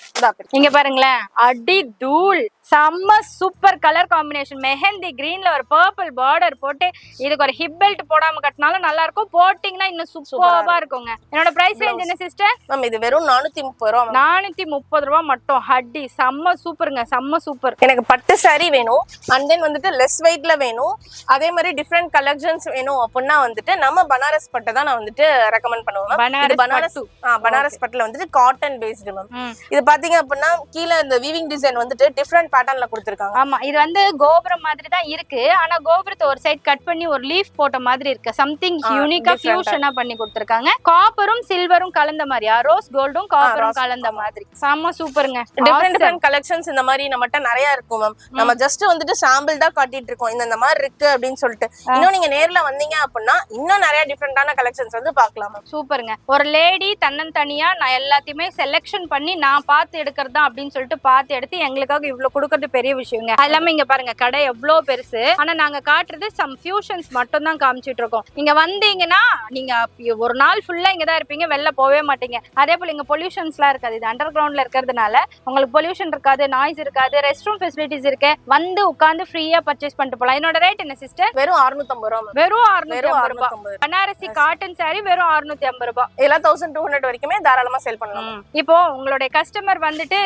Speaker 1: இங்க பாருங்களேன் அடி தூள் செம்ம சூப்பர் கலர் காம்பினேஷன். மெஹந்தி கிரீன்ல ஒரு பர்பிள் பார்டர் போட்டு இதுக்கு ஒரு ஹிப் பெல்ட் போடாம கட்டினாலும் நல்லா இருக்கும். போட்டீங்கன்னா இன்னும் சூப்பரா இருக்குங்க. என்னோட பிரைஸ் ரேஞ்ச் என்ன சிஸ்டர்?
Speaker 2: மேம் இது வெறும் 430 ரூபாய்.
Speaker 1: 430 ரூபாய் மட்டும். ஹட்டி செம்ம சூப்பருங்க செம்ம சூப்பர்.
Speaker 2: எனக்கு பட்டு saree வேணும் அண்ட் தென் வந்துட்டு லெஸ் வெயிட்ல வேணும் அதே மாதிரி டிஃபரெண்ட் கலெக்ஷன்ஸ் வேணும் அப்படின்னா வந்துட்டு நம்ம பனாரஸ் பட்டை தான் நான் வந்துட்டு ரெக்கமெண்ட் பண்ணுவேன். இது பனாரஸ் பட்டுல வந்துட்டு காட்டன் பேஸ்டு மேம். இது பாத்தீங்க அப்படின்னா கீழே இந்த வீவிங் டிசைன் வந்துட்டு டிஃபரெண்ட் பேட்டர்ன்ல கொடுத்திருக்காங்க.
Speaker 1: ஆமா இது வந்து கோபுரம் மாதிரி தான் இருக்கு ஆனா கோபுரத்தை ஒரு சைடு கட் பண்ணி ஒரு லீஃப் போட்ட மாதிரி இருக்கு. சம்திங் யூனிக்கா ஃபியூஷனா பண்ணி கொடுத்திருக்காங்க. காப்பரும் சில்வரும் கலந்த மாதிரியா ரோஸ் கோல்டும் காப்பரும் கலந்த மாதிரி செம்ம சூப்பருங்க.
Speaker 2: டிஃபரெண்ட் கலெக்ஷன்ஸ் இந்த மாதிரி நம்மட்ட நிறைய இருக்கும் மேம். நம்ம ஜஸ்ட் வந்துட்டு சாம்பிள் தான் காட்டிட்டு இருக்கோம் இந்த மாதிரி இருக்கு அப்படின்னு சொல்லிட்டு. இன்னும் நீங்க நேர்ல வந்தீங்க அப்படின்னா இன்னும் நிறைய டிஃபரெண்டான கலெக்ஷன்ஸ் வந்து பார்க்கலாம் மேம்.
Speaker 1: சூப்பருங்க. ஒரு லேடி தன்னந்தனியா நான் எல்லாத்தையுமே செலக்ஷன் பண்ணி நான் பார்த்து எடுக்கிறது தான் அப்படின்னு சொல்லிட்டு பார்த்து எடுத்து எங்களுக்காக இவ்வளவு கொடுக்கறது பெரிய விஷயங்க. அது இல்லாம இங்க பாருங்க கடை எவ்வளவு பெருசு ஆனா நாங்க காட்டுறது சம் ஃபியூஷன்ஸ் மட்டும் தான் காமிச்சிட்டு இருக்கோம். இங்க வந்தீங்கன்னா நீங்க ஒரு நாள் ஃபுல்லா இங்க தான் இருப்பீங்க வெளில போவே மாட்டீங்க. அதே போல இங்க பொல்யூஷன்ஸ்லாம் இருக்காது. இது அண்டர் கிரவுண்ட்ல இருக்கிறதுனால உங்களுக்கு பொல்யூஷன் இருக்காது நாய்ஸ் இருக்காது ரெஸ்ட் ரூம் ஃபெசிலிட்டிஸ் இருக்கு. வந்து உட்கார்ந்து ஃப்ரீயா பர்ச்சேஸ் பண்ணிட்டு போலாம். என்னோட ரேட் என்ன சிஸ்டர்?
Speaker 2: வெறும் 650 ரூபாய்.
Speaker 1: வெறும் 650 ரூபாய். பனாரசி காட்டன் saree வெறும் 650 ரூபாய்.
Speaker 2: எல்லாம் 1200 வரைக்குமே தாராளமா சேல் பண்ணலாம்.
Speaker 1: இப்போ உங்களுடைய கஸ்டமர் வந்துட்டு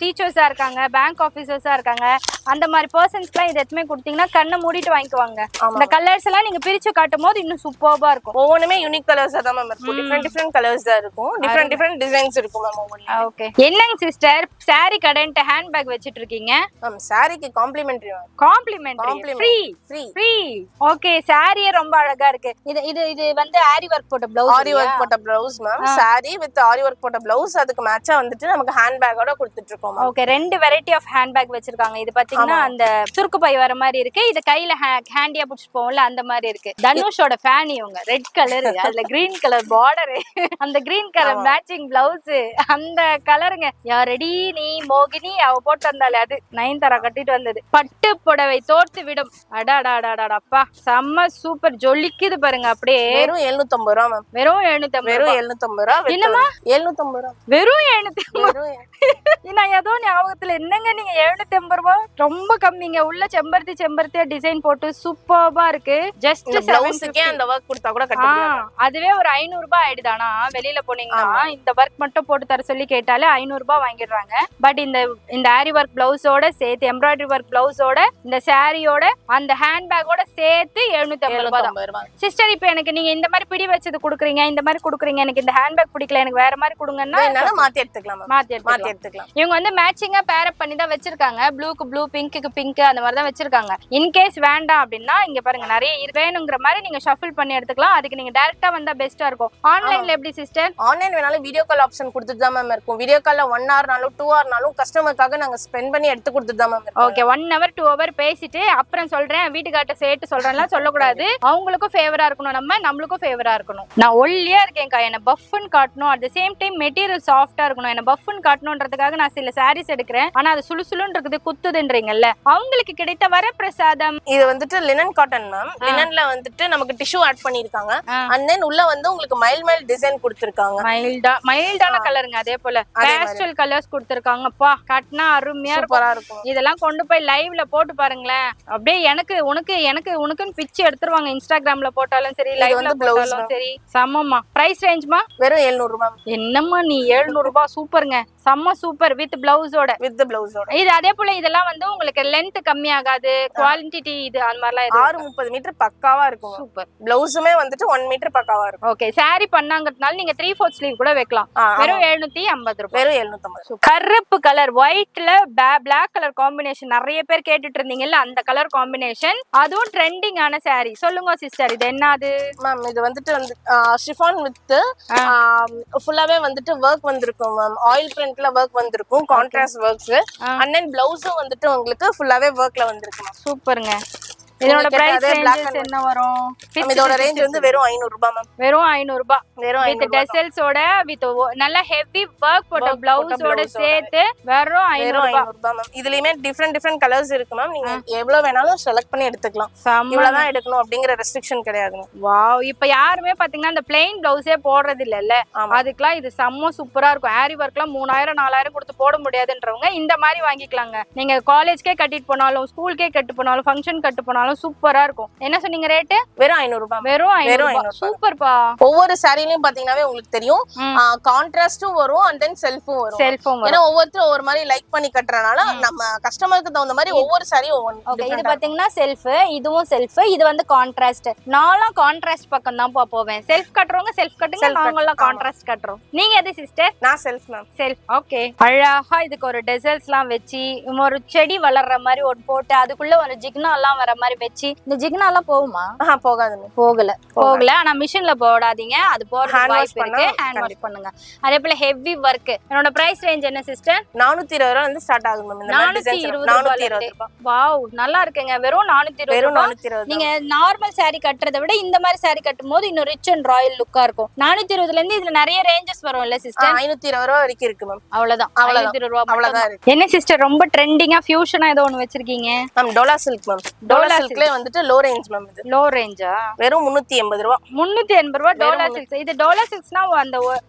Speaker 1: டீச்சர்ஸா இருக்காங்க பேங்க் ஆபீசர்ஸா இருக்காங்க அந்த மாதிரி பர்சன்ஸ்க்குலாம் இது எதுவுமே கொடுத்தீங்கன்னா கண்ணை மூடிட்டு வாங்கிக்குவாங்க. இந்த கலர்ஸ் எல்லாம் நீங்க பிரிச்சு காட்டும் போது இன்னும் சூப்பர்பா இருக்கும்.
Speaker 2: ஒவ்வொன்றுமே யூனிக் கலர்ஸ் தான் மேம் இருக்கும். டிஃபரெண்ட் கலர்ஸ் தான் இருக்கும். டிஃபரெண்ட் டிசைன்ஸ் இருக்கும் மேம் ஒவ்வொன்றும்.
Speaker 1: ஓகே என்னங்க சிஸ்டர் saree கடைன்ட்டு ஹேண்ட் பேக் வச்சிட்டு இருக்கீங்க?
Speaker 2: மேம் சாரிக்கு complementary ma'am.
Speaker 1: Complementary free. Okay saree ரொம்ப அழகா இருக்கு. இது வந்து ஆரி வர்க் போட்ட ப்ளவுஸ்.
Speaker 2: ஆரி வர்க் போட்ட blouse ma'am. saree with aari work போட்ட ப்ளவுஸ் அதுக்கு மேட்சா வந்துட்டு நமக்கு ஹேண்ட் பேக்கோட கொடுத்துட்டு இருக்கோம் மேம்.
Speaker 1: ஓகே ரெண்டு வெரைட்டி ஆஃப் ஹேண்ட் பேக் வச்சிருக்காங்க. இது பாத்தீங்கன்னா அந்த சுருக்கு பை வர மாதிரி இருக்கு. இது கையில ஹேண்டியா புடிச்சிட்டு போவோம்ல அந்த மாதிரி இருக்கு. தனுஷோட ஃபேன் இவங்க ரெட் கலர் அதுல கிரீன் கலர் பார்டர் அந்த கிரீன் கலர் மேட்சிங் பிளவுஸ் அந்த கலருங்க. ரெடி நீ மோகினி அவ போட்டு வந்தாலே அது நயன்தாரா கட்டிட்டு வந்தது. பட்டு புடவை தோர்த்து விடும். அடாடாடாடாப்பா செம்ம சூப்பர் ஜொலிக்குது பாருங்க. அப்படியே
Speaker 2: வெறும் 750 ரூபாய் மேம்.
Speaker 1: வெறும் 750
Speaker 2: ரூபாய்.
Speaker 1: என்னமா
Speaker 2: 750 ரூபாய்?
Speaker 1: வெறும் 750. நான் ஏதோ ஞாபகத்துல என்னங்க நீங்க 750 ரூபாய் ரொம்ப கம்மிங்க. உள்ள செம்பருத்தியா டிசைன் போட்டு சூப்பர்பா இருக்கு. ஜஸ்ட்
Speaker 2: பிளவுஸ்க்கே அந்த வர்க் கொடுத்தா கூட கட்டலாம்.
Speaker 1: அதுவே ஒரு 500 ரூபாய் ஆயிடுதானா? வெளியில போனீங்கன்னா இந்த வர்க் மட்டும் போட்டு தர சொல்லி கேட்டாலே 500 ரூபாய் வாங்கிடுறாங்க. பட் இந்த ஆரி வர்க் பிளவுஸோட சேர்த்து எம்ப்ராய்டரி வர்க் பிளவுஸோட இந்த சாரியோட அந்த ஹேண்ட் பேக்கோட சேர்த்து 750 ரூபாய். சிஸ்டர் இப்போ எனக்கு நீங்க இந்த மாதிரி பிடி வச்சது குடுக்குறீங்க இந்த மாதிரி குடுக்குறீங்க எனக்கு இந்த ஹேண்ட் பேக் பிடிக்கல எனக்கு வேற மாதிரி கொடுங்கன்னா
Speaker 2: மாத்தி எடுத்துக்கலாம்.
Speaker 1: இவங்க வந்து மேட்சிங்கா பேர் அப் பண்ணி தான் வச்சிருக்காங்க. ப்ளூக்கு ப்ளூ பிங்க்கு பிங்க் அந்த மாதிரி தான் வச்சிருக்காங்க. இன்கேஸ் வேண்டாம் அப்படின்னா இங்க பாருங்க நிறைய வேணுங்கிற மாதிரி நீங்க ஷஃபிள் பண்ணி எடுத்துக்கலாம். அதுக்கு நீங்க டைரக்டா வந்தா பெஸ்டா இருக்கும். ஆன்லைன்ல எப்படி சிஸ்டர்?
Speaker 2: ஆன்லைன் வேணாலும் வீடியோ கால் ஆப்ஷன் கொடுத்துட்டு தான் மேம் இருக்கும். வீடியோ கால்ல 1 ஹவர்னாலும் 2 ஹவர்னாலும் கஸ்டமருக்காக நாங்க ஸ்பெண்ட் பண்ணி எடுத்து கொடுத்துட்டு தான் மேம் இருக்கும்.
Speaker 1: ஓகே 1 ஹவர் 2 ஹவர் பேசிட்டு அப்புறம் சொல்றேன் வீட்டுக்காட்ட சேர்த்து சொல்றேன்லாம் சொல்லக்கூடாது. அவங்களுக்கும் ஃபேவரா இருக்கணும் நம்மளுக்கும் ஃபேவரா இருக்கணும். நான் ஒல்லியா இருக்கேன்க்கா என்ன பஃப்னு காட்டணும். At the same time material சாஃப்டா இருக்கணும். என்ன பஃப்னு காட்டணும்ன்றதுக்காக நான் சில சாரீஸ் எடுக்கிறேன். ஆனா அது சுளுசுளுன்னு இருக்குது குத்துதுன்றீங்கல்ல அவங்களுக்கு கிடைத்த வரப்பிரசாதம்.
Speaker 2: இது வந்துட்டு லினன் காட்டன் மேம். லினன்ல வந்துட்டு நமக்கு டிஷ்யூ ஆட் பண்ணிருக்காங்க. அண்ட் தென் உள்ள வந்து உங்களுக்கு மைல்ட் டிசைன் கொடுத்திருக்காங்க.
Speaker 1: மைல்டான கலருங்க. அதே போல பேஸ்டல் கலர்ஸ் கொடுத்திருக்காங்கப்பா. கட்னா அருமையா இருக்கும். இதெல்லாம் கொண்டு போய் லைவ்ல போட்டு பாருங்களேன். அப்படியே உனக்குன்னு பிச்சு எடுத்துருவாங்க. இன்ஸ்டாகிராம்ல போட்டாலும் சரி லைவ்ல போட்டாலும் சரி. சமமா பிரைஸ் ரேஞ்ச்மா?
Speaker 2: வெறும் 700 ரூபாய்.
Speaker 1: என்னம்மா நீ 700 ரூபாய் சூப்பருங்க. செம்ம சூப்பர் வித் பிளவுஸோட.
Speaker 2: இது அதே போல இதெல்லாம் வந்து உங்களுக்கு லென்த்
Speaker 1: கம்மியாகாது, குவாலிட்டி இது அந்த மாதிரிலாம் எதுவும்
Speaker 2: 6-30 மீட்டர் பக்காவா இருக்கும்.
Speaker 1: சூப்பர்.
Speaker 2: பிளவுஸுமே வந்துட்டு 1 மீட்டர் பக்காவா இருக்கும்.
Speaker 1: ஓகே, சாரி பண்ணாங்கறதுனால நீங்க 3/4 ஸ்லீவ் கூட வைக்கலாம். வெறும் 750 ரூபாய்.
Speaker 2: வெறும் 750.
Speaker 1: கருப்பு கலர் ஒயிட்ல பிளாக் கலர் காம்பினேஷன் நிறைய பேர் கேட்டுட்டு இருந்தீங்கல்ல, அந்த கலர் காம்பினேஷன். அதுவும் ட்ரெண்டிங்கான சாரி. சொல்லுங்க சிஸ்டர், இது என்னது?
Speaker 2: மேம் இது வந்துட்டு வந்து ஷிஃபான் வித் ஃபுல்லாவே வந்துட்டு ஒர்க் வந்திருக்கும் மேம். ஆயில் பிரிண்ட்ல ஒர்க் வந்திருக்கும், கான்ட்ராஸ்ட் ஒர்க்ஸ். அண்ட் தென் பிளவுஸும் வந்துட்டு உங்களுக்கு ஃபுல்லாவே ஒர்க்ல வந்திருக்கு மேம்.
Speaker 1: சூப்பருங்க. இதோட பிரைஸ் ரேஞ்சஸ் என்ன வரும்?
Speaker 2: இதோட ரேஞ்ச் வந்து வெறும் 500 ரூபாய் மேம்.
Speaker 1: வெறும் 500 ரூபாய்.
Speaker 2: வெறும்
Speaker 1: வித் டெசல்ஸோட வித் நல்ல ஹெவி வர்க் போட்ட பிளவுஸோட சேர்த்து வெறும் 500 ரூபாய்
Speaker 2: மேம். இதுலயுமே டிஃபரெண்ட் கலர்ஸ் இருக்கு மேம். நீங்க எவ்வளவு வேணாலும் செலக்ட் பண்ணி எடுத்துக்கலாம். இவ்வளவுதான் எடுக்கணும் அப்படிங்கிற ரெஸ்ட்ரிக்ஷன் கிடையாதுங்க.
Speaker 1: வாவ். இப்ப யாருமே பாத்தீங்கன்னா அந்த பிளைன் பிளவுஸே போடுறது இல்லல்ல, அதுக்கெல்லாம் இது செம்ம சூப்பரா இருக்கும். ஆரி ஒர்க்லாம் 3000-4000 கொடுத்து போட முடியாதுன்றவங்க இந்த மாதிரி வாங்கிக்கலாங்க. நீங்க காலேஜ்க்கே கட்டிட்டு போனாலும், ஸ்கூலுக்கே கட்டு போனாலும், ஃபங்க்ஷன் கட்டு போனாலும் சூப்பரா இருக்கும். என்ன சொன்னீங்க ரேட்?
Speaker 2: வெறும் 500 ரூபாய்.
Speaker 1: வெறும் 500 ரூபாய். சூப்பர்ப்பா.
Speaker 2: ஒவ்வொரு சாரிலயும் பாத்தீங்கன்னாவே உங்களுக்கு தெரியும், கான்ட்ராஸ்டும் வரும் அண்ட் தென் செல்ஃபும் வரும். ஏன்னா ஒவ்வொருத்தரும் ஒவ்வொரு மாதிரி லைக் பண்ணி கட்டுறனால நம்ம கஸ்டமருக்கு தகுந்த மாதிரி ஒவ்வொரு சாரியும் ஒவ்வொரு.
Speaker 1: இது பாத்தீங்கன்னா செல்ஃப், இதுவும் செல்ஃப், இது வந்து கான்ட்ராஸ்ட். நானும் கான்ட்ராஸ்ட் பக்கம் தான் போவேன். செல்ஃப் கட்டுறவங்க செல்ஃப் கட்டுங்க, நாங்க எல்லாம் கான்ட்ராஸ்ட் கட்டுறோம். நீங்க எது சிஸ்டர்?
Speaker 2: நான் செல்ஃப் மேம்.
Speaker 1: செல்ஃப். ஓகே. அழகா இதுக்கு ஒரு டெசல்ஸ்லாம் வச்சு ஒரு செடி வளர்ற மாதிரி ஒரு போட்டு அதுக்குள்ள ஒரு ஜிக்னா எல்லாம் வர மாதிரி வச்சு. இந்த ஜிக்னா எல்லாம் போகுமா?
Speaker 2: போகாது.
Speaker 1: போகல. ஆனா மிஷின்ல போடாதீங்க, அது போடுற வாய்ப்பு இருக்கு. ஹேண்ட் வாஷ் பண்ணுங்க. அதே போல ஹெவி வர்க். என்னோட பிரைஸ் ரேஞ்ச் என்ன சிஸ்டர்?
Speaker 2: 420 ரூபாயில இருந்து ஸ்டார்ட் ஆகுது மேம். இந்த மாதிரி டிசைன்ஸ் 420 ரூபாய்.
Speaker 1: வாவ், நல்லா இருக்குங்க. வெறும் 420 ரூபாய். நீங்க நார்மல் saree கட்டறதை விட இந்த மாதிரி saree கட்டும்போது இன்னும் ரிச் அண்ட் ராயல் லுக்கா இருக்கும். 420ல இருந்து இதுல நிறைய ரேஞ்சஸ் வரும் இல்ல சிஸ்டர்?
Speaker 2: 520 ரூபாய் வரைக்கும் இருக்கு மேம்.
Speaker 1: அவ்வளவுதான். 520 ரூபாய் அவ்வளவுதான் இருக்கு. என்ன சிஸ்டர் ரொம்ப ட்ரெண்டிங்கா ஃபியூஷனா ஏதோ ஒன்னு வச்சிருக்கீங்க?
Speaker 2: மேம் டோலா சில்க் மேம். டோலா சில்க்ல வந்துட்டு லோ ரேஞ்ச் மேம். இது
Speaker 1: லோ ரேஞ்சா?
Speaker 2: வெறும் 380 ரூபாய்.
Speaker 1: 380 ரூபாய் டோலா சில்க்ஸ். இது டோலா சில்க்ஸ்னா அந்த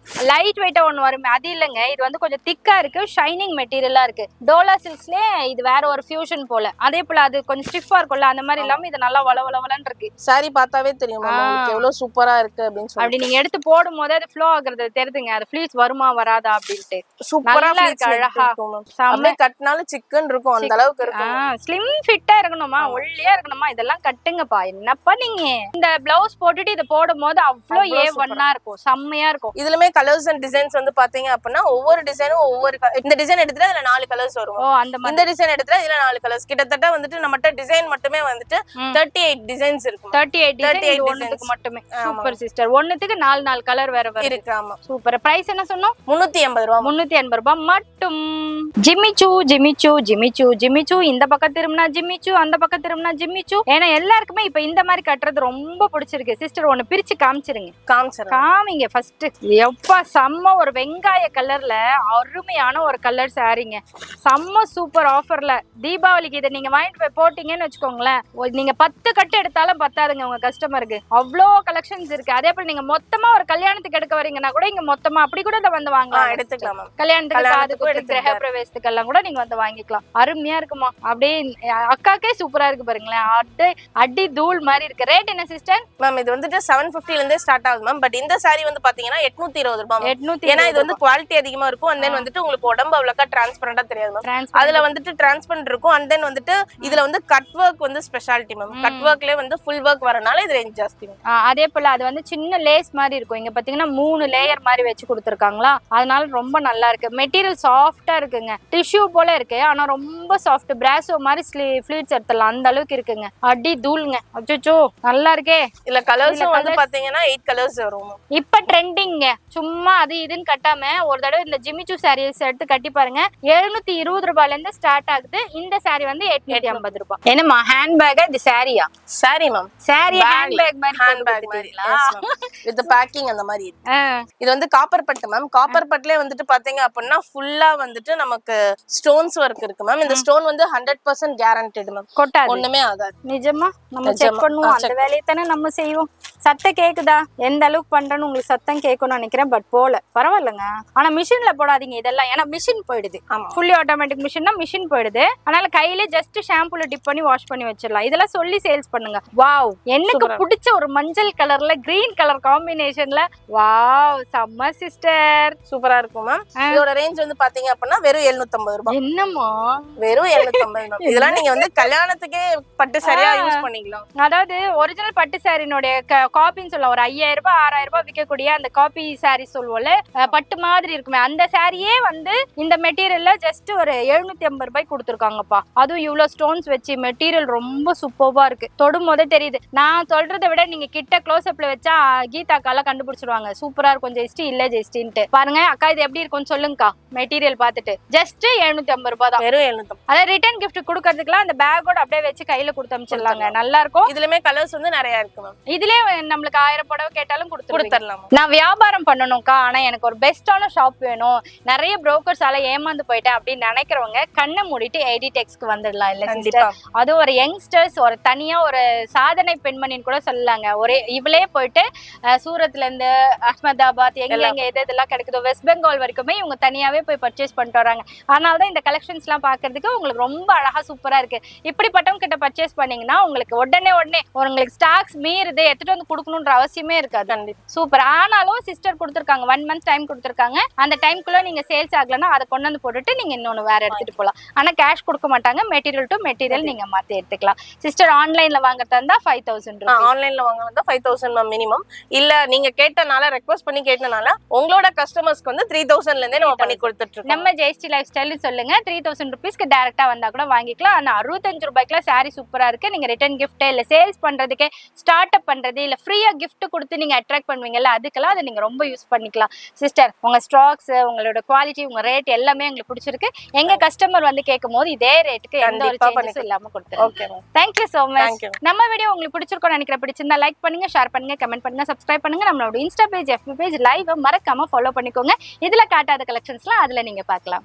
Speaker 1: லைட் வெயிட்டா ஒன்னு வரும், அது இல்லங்க. இது வந்து கொஞ்சம் திக்கா இருக்கு, ஷைனிங் மெட்டீரியலா இருக்கு. டோலா சில்க்ஸ்லயே இது வேற ஒரு ஃபியூஷன் போல. அதே போல அது கொஞ்சம் ஸ்டிஃபா இருக்கும்ல, அந்த மாதிரி இல்லாம இது நல்லா வளவளவலன்னு இருக்கு.
Speaker 2: சாரி பார்த்தாவே தெரியும் உங்களுக்கு எவ்வளவு சூப்பரா இருக்கு அப்படின்னு சொல்லி.
Speaker 1: அப்படி நீங்க எடுத்து போடும் போது அது ஃப்ளோ ஆகுறது தெரியுதுங்க. அது ஃப்ளீட்ஸ் வருமா வராதா அப்படிட்டு
Speaker 2: சூப்பரா
Speaker 1: இருக்கு. அழகா
Speaker 2: அப்படியே கட்டினாலும் சிக்கன் இருக்கும், அந்த அளவுக்கு இருக்கும்.
Speaker 1: ஸ்லிம் ஃபிட்டா இருக்கணுமா, ஒல்லியா இருக்கணுமா, இதெல்லாம் கட்டுங்கப்பா. என்னப்பா நீங்க இந்த பிளவுஸ் போட்டுட்டு இத போடும்போது அவ்ளோ A1 இருக்கும், செம்மையா இருக்கும்.
Speaker 2: இதுலமே கலர்ஸ் அண்ட் டிசைன்ஸ் வந்து பாத்தீங்க அப்படின்னா ஒவ்வொரு டிசைனும் ஒவ்வொரு இந்த டிசைன் எடுத்துட்டா இதுல 4 கலர்ஸ் வரும்.
Speaker 1: அந்த மாதிரி
Speaker 2: இந்த டிசைன் எடுத்துட்டா இதுல 4 கலர்ஸ். கிட்டத்தட்ட வந்துட்டு நம்மட்ட டிசைன் மட்டுமே வந்துட்டு 38 டிசைன்ஸ் இருக்கும்.
Speaker 1: 38 டிசைன் ஒண்ணுக்கு மட்டுமே. Super sister. ஒண்ணுக்கு 4 கலர் வேற வேற
Speaker 2: இருக்கு. ஆமா
Speaker 1: சூப்பர். பிரைஸ் என்ன சொன்னோம்?
Speaker 2: 380 ரூபாய்.
Speaker 1: 380 ரூபாய் மட்டும். ஜிமிச்சு ஜிமிச்சு ஜிமிச்சு ஜிமிச்சு. இந்த பக்கம் திரும்பினா ஜிமிச்சு, அந்த பக்கம் திரும்பினா ஜிமிச்சு. ஏன்னா எல்லாருக்குமே இப்ப இந்த மாதிரி கட்டுறது ரொம்ப பிடிச்சிருக்கு. சிஸ்டர் ஒன்னு பிரிச்சு காமிச்சிருங்க. காமிங்க ஃபர்ஸ்ட். எப்பா செம்ம ஒரு வெங்காய கலர்ல அருமையான ஒரு கலர் சாரிங்க. செம்ம சூப்பர் ஆஃபர்ல தீபாவளிக்கு இதை நீங்க வாங்கிட்டு போய் போட்டீங்கன்னு வச்சுக்கோங்களேன், நீங்க 10 கட்டு எடுத்தாலும் பத்தாதுங்க உங்க கஸ்டமருக்கு. அவ்வளோ கலெக்ஷன்ஸ் இருக்கு. அதே போல நீங்க மொத்தமா ஒரு கல்யாணத்துக்கு எடுக்க வரீங்கன்னா கூட இங்க மொத்தமா அப்படி கூட வந்து வாங்கலாம், எடுத்துக்கலாம். கல்யாணத்துக்கு கிரக பிரவேசத்துக்கு எல்லாம் கூட நீங்க வந்து வாங்கிக்கலாம். அருமையா இருக்குமா. அப்படியே அக்காக்கே சூப்பரா இருக்கு பாருங்களேன். அடி தூள் மாதிரி இருக்கு. ரேட் என்ன சிஸ்டர்?
Speaker 2: மேம் இது வந்துட்டு 750 ல இருந்தே ஸ்டார்ட் ஆகுது மேம். பட் இந்த சாரி வந்து பாத்தீங்கன்னா 820 ரூபாய். 800. ஏன்னா இது வந்து குவாலிட்டி அதிகமா இருக்கும். அண்ட் தென் வந்துட்டு உங்களுக்கு உடம்பு அவ்வளோக்கா டிரான்ஸ்பரண்டா தெரியாது மேம். அதுல வந்துட்டு டிரான்ஸ்பரண்ட் இருக்கும். அண்ட் தென் வந்துட்டு இதுல வந்து கட் ஒர்க் வந்து ஸ்பெஷாலிட்டி மேம். கட் ஒர்க்ல வந்து ஃபுல் ஒர்க் வரனால இது ரேஞ்ச் ஜாஸ்தி.
Speaker 1: அதே போல அது வந்து சின்ன லேஸ் மாதிரி இருக்கும். இங்க பாத்தீங்கன்னா 3 லேயர் மாதிரி வச்சு கொடுத்துருக்காங்களா, அதனால ரொம்ப நல்லா இருக்கு. மெட்டீரியல் சாஃப்டா இருக்குங்க, டிஷ்யூ போல இருக்கு. ஆனா ரொம்ப சாஃப்ட், பிராசோ மாதிரி ஃபிளீட்ஸ் எடுத்துடலாம், அந்த அளவுக்கு இருக்குங்க. அடி தூளுங்க. அச்சோ நல்லா இருக்கே.
Speaker 2: இல்ல கலர்ஸும் வந்து பாத்தீங்கன்னா 8 கலர்ஸ் வரும்.
Speaker 1: இப்ப ட்ரெண்டிங்க. சும்மா அது இதுன்னு கட்டாம ஒரு தடவை இந்த ஜிமிச்சு சாரீஸ் எடுத்து கட்டி பாருங்க. 720 ரூபாயில இருந்து ஸ்டார்ட் ஆகுது. இந்த சாரி வந்து 850 ரூபாய். என்னமா ஹேண்ட் பேக்? இது சாரியா?
Speaker 2: Sari ma'am.
Speaker 1: Sari hand bag மாதிரி. ஹேண்ட் பேக் மாதிரி
Speaker 2: வித் பேக்கிங் அந்த மாதிரி. இது வந்து காப்பர் பட்டு மேம். காப்பர் பட்டுல வந்துட்டு பாத்தீங்க அப்படின்னா ஃபுல்லா வந்துட்டு நமக்கு ஸ்டோன்ஸ் ஒர்க் இருக்கு மேம். இந்த ஸ்டோன் வந்து 100% கேரண்டட் மேம்.
Speaker 1: கொட்டாது,
Speaker 2: ஒண்ணுமே ஆகாது. தான்.
Speaker 1: நிஜமா நம்ம செக் பண்ணுவோம், அந்த வேலையை தானே நம்ம செய்வோம். சத்தம் கேக்குதா? எந்த அளவுக்கு பண்றேன்னு உங்களுக்கு சத்தம் கேட்கணும்னு நினைக்கிறேன், பட் போல பரவாயில்லைங்க. ஆனா மிஷின்ல போடாதீங்க இதெல்லாம், ஏன்னா மிஷின் போயிடுது. ஃபுல்லி ஆட்டோமேட்டிக் மிஷின்னா மிஷின் போயிடுது. அதனால கையில ஜஸ்ட் ஷாம்புல டிப் பண்ணி வாஷ் பண்ணி வச்சிடலாம். இதெல்லாம் சொல்லி சேல்ஸ் பண்ணுங்க. வாவ், எனக்கு பிடிச்ச ஒரு மஞ்சள் கலர்ல கிரீன் கலர் காம்பினேஷன்ல, வாவ் செம்ம சிஸ்டர்,
Speaker 2: சூப்பரா இருக்கும் மேம். இதோட ரேஞ்ச் வந்து பாத்தீங்க அப்படின்னா வெறும் 750 ரூபாய்.
Speaker 1: என்னமா
Speaker 2: வெறும் 750. இதெல்லாம் நீங்க வந்து கல்யாணத்துக்கே பட்டு சரியா யூஸ் பண்ணிக்கலாம்.
Speaker 1: அதாவது ஒரிஜினல் பட்டு சாரினுடைய காப்பின்னு சொல்லலாம். ஒரு 5000 ரூபாய் 6000 ரூபாய் விற்கக்கூடிய அந்த காப்பி சாரி சொல்லுவோம்ல, பட்டு மாதிரி இருக்குமே, அந்த சாரியே வந்து இந்த மெட்டீரியல்ல ஜஸ்ட் ஒரு 750 ரூபாய் கொடுத்துருக்காங்கப்பா. அதுவும் இவ்வளவு ஸ்டோன்ஸ் வச்சு மெட்டீரியல் ரொம்ப சூப்பர்வா இருக்கு. தொடும் போதே தெரியுது. நான் சொல்றதை விட நீங்க கிட்ட க்ளோஸ் அப்ல வச்சா கீதாக்கால கண்டுபிடிச்சிருவாங்க. சூப்பரா இருக்கும் ஜெஸ்டி இல்ல ஜெஸ்டின்ட்டு. பாருங்க அக்கா, இது எப்படி இருக்கும்னு சொல்லுங்கக்கா. மெட்டீரியல் பார்த்துட்டு ஜஸ்ட் 750 ரூபாய் தான்.
Speaker 2: வெறும் 750.
Speaker 1: அதாவது ரிட்டர்ன் கிஃப்ட் கொடுக்கறதுக்குலாம் அந்த பேக்கோட அப்படியே வச்சு கையில கொடுத்து அனுப்பிச்சிடலாங்க. நல்லா இருக்கும்.
Speaker 2: இதுலயுமே கலர்ஸ் வந்து நிறைய இருக்கு மேம்.
Speaker 1: இதுலயே நம்மளுக்கு 1000 புடவை கேட்டாலும்
Speaker 2: கொடுத்துடலாம்.
Speaker 1: நான் வியாபாரம் பண்ணணும்க்கா, ஆனா எனக்கு ஒரு பெஸ்டான ஷாப் வேணும், நிறைய புரோக்கர்ஸால ஏமாந்து போயிட்டேன் அப்படின்னு நினைக்கிறவங்க கண்ணை மூடிட்டு எடிடெக்ஸ்க்கு வந்துடலாம். இல்ல சிஸ்டர், அது ஒரு யங்ஸ்டர்ஸ், ஒரு தனியா ஒரு சாதனை பெண்மணின்னு கூட சொல்லலாங்க. ஒரே இவளே போயிட்டு சூரத்ல இருந்து அஹமதாபாத் எங்க எதெல்லாம் கிடைக்குதோ வெஸ்ட் பெங்கால் வரைக்குமே இவங்க தனியாவே போய் பர்ச்சேஸ் பண்ணிட்டு வராங்க. அதனாலதான் இந்த கலெக்ஷன்ஸ் எல்லாம் பாக்குறதுக்கு உங்களுக்கு ரொம்ப அழகா சூப்பரா இருக்கு. இப்படிப்பட்டவங்க கிட்ட பர்ச்சேஸ் பண்ணீங்கன்னா உங்களுக்கு உடனே உங்களுக்கு ஸ்டாக்ஸ் மீறுது எடுத்துட்டு வந்து கொடுக்கணும்ன்ற அவசியமே இருக்காது. சூப்பர். ஆனாலும் சிஸ்டர் கொடுத்துருக்காங்க 1 month டைம் கொடுத்துருக்காங்க. அந்த டைம்குள்ள நீங்க சேல்ஸ் ஆகலன்னா அதை கொண்டு வந்து போட்டுட்டு நீங்க இன்னொன்னு வேற எடுத்துட்டு போகலாம். ஆனா கேஷ் கொடுக்க மாட்டாங்க. மெட்டீரியல் டு மெட்டீரியல் நீங்க மாத்தி எடுத்துக்கலாம். சிஸ்டர் ஆன்லைன்ல வாங்குறதா இருந்தா 5000.
Speaker 2: ஆன்லைன்ல வாங்குறதா 5000 மினிமம். இல்ல நீங்க கேட்டனால ரெக்வெஸ்ட் பண்ணி கேட்டனால உங்களோட கஸ்டமர்ஸ்க்கு வந்து 3000ல இருந்தே நம்ம பண்ணி கொடுத்துட்டு இருக்கோம்.
Speaker 1: நம்ம ஜெயஸ்டி லைஃப் ஸ்டைல் சொல்லுங்க. 3000 rupeesக்கு டைரக்டா வந்தா கூட வாங்கிக்கலாம். ஆனா 65 ரூபாய்க்குல சாரி சூப்பரா இருக்கு. நீங்க ரிட்டர்ன் கிஃப்ட் இல்ல சேல்ஸ் பண்றதுக்கு, ஸ்டார்ட் அப் பண்றது, இல்ல ஃப்ரீயா கிஃப்ட் கொடுத்து நீங்க அட்ராக்ட் பண்ணுவீங்கல்ல, அதுக்கெல்லாம் அதை நீங்க ரொம்ப யூஸ் பண்ணிக்கலாம். சிஸ்டர் உங்க ஸ்டாக்ஸ், உங்களோட குவாலிட்டி, உங்க ரேட் எல்லாமே எங்களுக்கு பிடிச்சிருக்கு. எங்க கஸ்டமர் வந்து கேட்கும் போது இதே ரேட்டுக்கு எந்த ஒரு சேஞ்சஸும் இல்லாம கொடுத்துருக்கோம்.
Speaker 2: Okay ma'am,
Speaker 1: thank you so much. நம்ம வீடியோ உங்களுக்கு பிடிச்சிருக்கும்னு நினைக்கிறேன். பிடிச்சிருந்தா லைக் பண்ணுங்க, ஷேர் பண்ணுங்க, கமெண்ட் பண்ணுங்க, சப்ஸ்கிரைப் பண்ணுங்க. நம்மளோட Insta page, FB page, live மறக்காம ஃபாலோ பண்ணிக்கோங்க. இதுல காட்டாத கலெக்ஷன்ஸ்லாம் அதுல நீங்க பார்க்கலாம்.